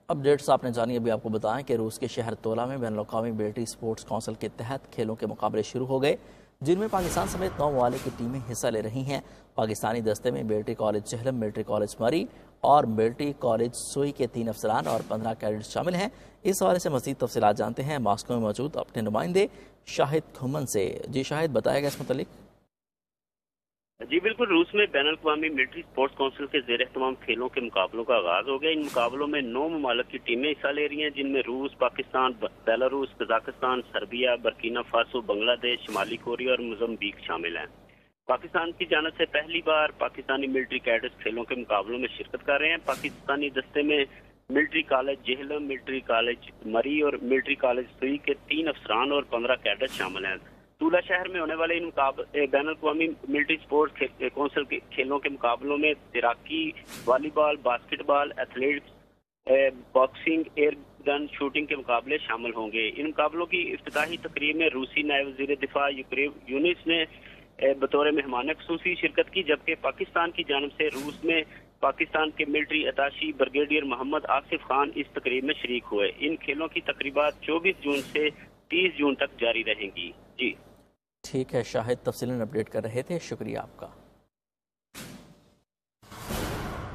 Updates आपने जानी। अभी आपको बताएं कि रूस के शहर तोला में बैनुल अक़वामी मिलिट्री स्पोर्ट्स काउंसिल के तहत खेलों के मुकाबले शुरू हो गए, जिनमें पाकिस्तान समेत 9 ममालिक की टीमें हिस्सा ले रही हैं। पाकिस्तानी दस्ते में military college Jhelum, military college मरी और मिलिट्री कॉलेज सुई के 3 अफसरान और 15 कैडेट्स शामिल हैं। इस हवाले से मज़ीद तफसीलात जानते हैं मॉस्को में मौजूद अपने नुमाइंदे शाहिद खुमन से। जी शाहिद, बताएगा इस मुतालिक। जी बिल्कुल, रूस में बैनुल अक़वामी मिलिट्री स्पोर्ट्स काउंसिल के ज़ेर एहतमाम खेलों के मुकाबलों का आगाज हो गया। इन मुकाबलों में 9 ममालिक की टीमें हिस्सा ले रही हैं, जिनमें रूस, Pakistan, Belarus, Kazakhstan, Serbia, Burkina Faso, Bangladesh, शुमाली कोरिया और मोज़म्बिक शामिल हैं। पाकिस्तान की जानिब से पहली बार पाकिस्तानी मिलिट्री कैडेट्स खेलों के मुकाबलों में शिरकत कर रहे हैं। पाकिस्तानी दस्ते में military college Jhelum, military college मरी और मिलिट्री कॉलेज सुई के 3 अफसरान और 15 कैडेट शामिल हैं। तूला शहर में होने वाले इन बैनुल अक़वामी मिलिट्री स्पोर्ट्स काउंसिल के खेलों के मुकाबलों में तैराकी, volleyball, basketball, athletics, boxing, air gun shooting के मुकाबले शामिल होंगे। इन मुकाबलों की इफ्तिताही तकरीब में रूसी नायब वज़ीर दिफा यूनिस ने बतौर मेहमान ख़ुसूसी शिरकत की, जबकि पाकिस्तान की जानिब से रूस में पाकिस्तान के military attaché brigadier Mohammad Asif Khan इस तकरीब में शरीक हुए। इन खेलों की तकरीबात 24 जून से 30 जून तक जारी रहेंगी। जी ठीक है शाहिद, तफसीलन अपडेट कर रहे थे, शुक्रिया आपका।